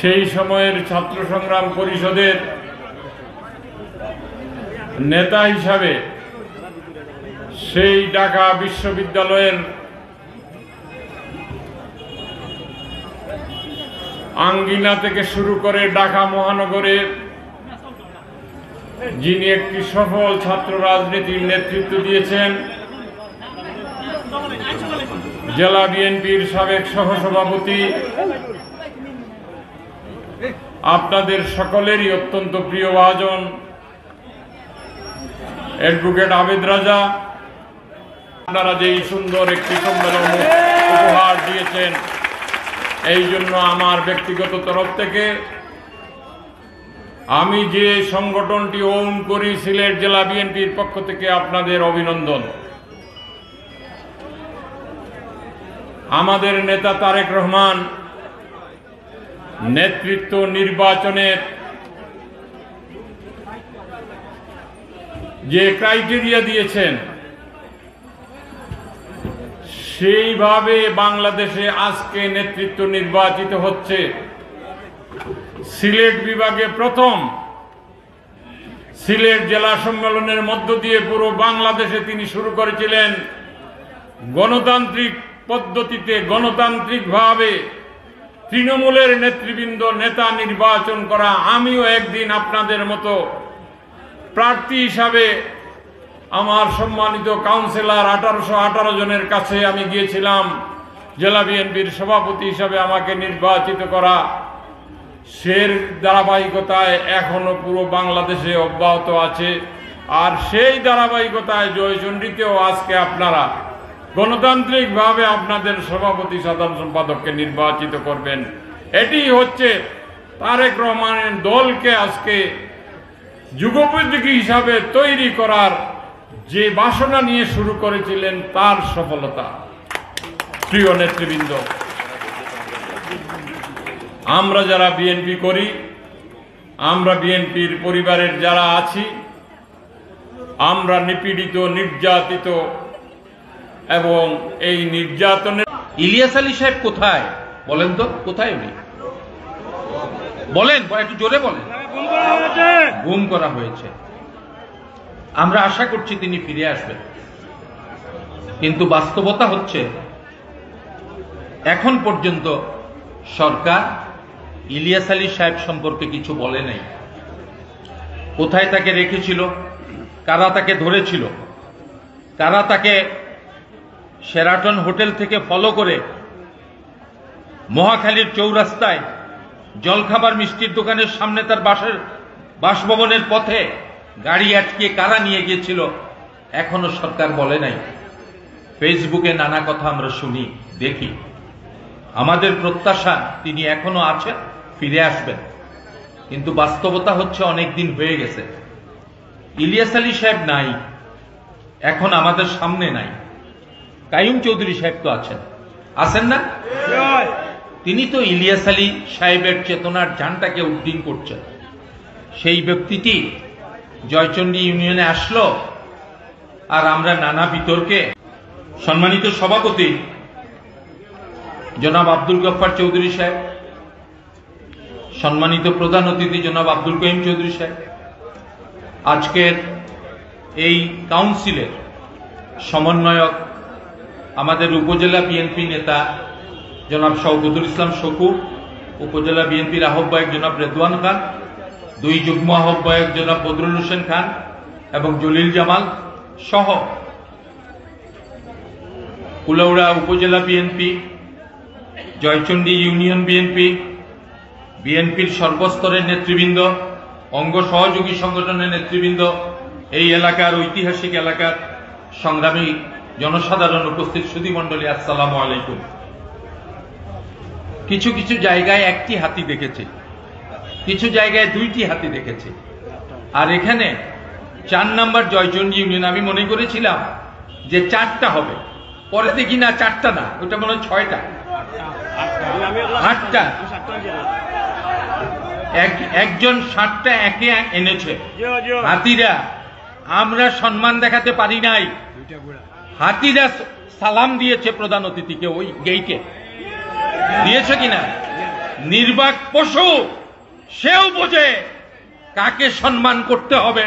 সেই সময়ের ছাত্র সংগ্রাম পরিষদের নেতা হিসাবে সেই ঢাকা বিশ্ববিদ্যালয়ের আঙ্গিনা থেকে শুরু করে ঢাকা মহানগরের যিনি একটি সফল ছাত্র রাজনীতির নেতৃত্ব দিয়েছেন, জেলা বিএনপির সাবেক সহসভাপতি, আপনাদের সকলেরই অত্যন্ত প্রিয় ভাজন অ্যাডভোকেট আবেদ রাজা, আপনারা যেই সুন্দর একটি সম্মেলন উপহার দিয়েছেন, এই জন্য আমার ব্যক্তিগত তরফ থেকে আমি যে সংগঠনটি ওন করি সিলেট জেলা বিএনপির পক্ষ থেকে আপনাদের অভিনন্দন। আমাদের নেতা তারেক রহমান নেতৃত্ব নির্বাচনের যে ক্রাইটেরিয়া দিয়েছেন, সেইভাবে বাংলাদেশে আজকে নেতৃত্ব নির্বাচিত হচ্ছে। সিলেট বিভাগে প্রথম সিলেট জেলা সম্মেলনের মধ্য দিয়ে পুরো বাংলাদেশে তিনি শুরু করেছিলেন গণতান্ত্রিক পদ্ধতিতে, গণতান্ত্রিকভাবে তৃণমূলের নেতৃবৃন্দ নেতা নির্বাচন করা। আমিও একদিন আপনাদের মতো প্রার্থী হিসাবে আমার সম্মানিত কাউন্সিলর 1818 জনের কাছে আমি গিয়েছিলাম জেলা বিএনপির সভাপতি হিসাবে আমাকে নির্বাচিত করা। সের ধারাবাহিকতায় এখনো পুরো বাংলাদেশে অব্যাহত আছে। আর সেই ধারাবাহিকতায় জয়চণ্ডীতেও আজকে আপনারা গণতান্ত্রিকভাবে আপনাদের সভাপতি সাধারণ সম্পাদককে নির্বাচিত করবেন। এটি হচ্ছে তারেক রহমানের দলকে আজকে যুগোপযোগী হিসাবে তৈরি করার যে বাসনা নিয়ে শুরু করেছিলেন তার সফলতা। প্রিয় নেতৃবৃন্দ, আমরা যারা বিএনপি করি, আমরা বিএনপির পরিবারের যারা আছি, আমরা নিপীড়িত, নির্যাতিত এবং এই নির্যাতনের। ইলিয়াস আলী সাহেব কোথায় বলেন তো? কোথায় উনি বলেন, একটু জোরে বলেন। গুম করা হয়েছে। আমরা আশা করছি তিনি ফিরে আসবেন, কিন্তু বাস্তবতা হচ্ছে এখন পর্যন্ত সরকার ইলিয়াস আলী সাহেব সম্পর্কে কিছু বলে নাই। কোথায় তাকে রেখেছিল, কারা তাকে ধরেছিল, কারা তাকে শেরাটন হোটেল থেকে ফলো করে মহাখালীর চৌরাস্তায় জলখাবার মিষ্টির দোকানের সামনে তার বাসভবনের পথে গাড়ি আটকে কারা নিয়ে গিয়েছিল, এখনো সরকার বলে নাই। ফেসবুকে নানা কথা আমরা শুনি, দেখি। আমাদের প্রত্যাশা তিনি এখনো আছেন, ফিরে আসবেন, কিন্তু বাস্তবতা হচ্ছে অনেক দিন হয়ে গেছে। ইলিয়াস আলী সাহেব নাই, এখন আমাদের সামনে নাই। কাইয়ুম চৌধুরী সাহেব তো আছেন না? তিনি তো ইলিয়াস আলী সাহেবের চেতনার যানটাকে উড্ডীন করছেন। সেই ব্যক্তিটি জয়চণ্ডী ইউনিয়নে আসলো, আর আমরা নানা বিতর্কে। সম্মানিত সভাপতি জনাব আব্দুল গফফার চৌধুরী সাহেব, সম্মানিত প্রধান অতিথি জনাব আব্দুল করিম চৌধুরী সাহেব, আজকের এই কাউন্সিলের সমন্বয়ক আমাদের উপজেলা বিএনপি নেতা জনাব শওকতুল ইসলাম শকু, উপজেলা বিএনপির আহ্বায়ক জনাব রেদওয়ান খান, 2 যুগ্ম আহ্বায়ক জনাব বদরুল হোসেন খান এবং জলিল জামাল সহ কুলাউড়া উপজেলা বিএনপি, জয়চণ্ডী ইউনিয়ন বিএনপি, বিএনপির সর্বস্তরের নেতৃবৃন্দ, অঙ্গ সহযোগী সংগঠনের নেতৃবৃন্দ, এই এলাকার ঐতিহাসিক এলাকার সংগ্রামী জনসাধারণ, উপস্থিত সুধীমণ্ডলী, আসসালামু আলাইকুম। কিছু কিছু জায়গায় একটি হাতি দেখেছি, কিছু জায়গায় 2টি হাতি দেখেছি, আর এখানে 4 নম্বর জয়চণ্ডী ইউনিয়ন আমি মনে করেছিলাম যে 4টা হবে, পরে দেখি না 4টা না, ওটা মনে হয় 6টা 8টা। একজন 7টা একে এনেছে হাতিরা। আমরা সম্মান দেখাতে পারি নাই, হাতিরা সালাম দিয়েছে প্রধান অতিথিকে, ওই গেইটে দিয়েছে কিনা নির্বাক পশু সেও বোঝে কাকে সম্মান করতে হবে।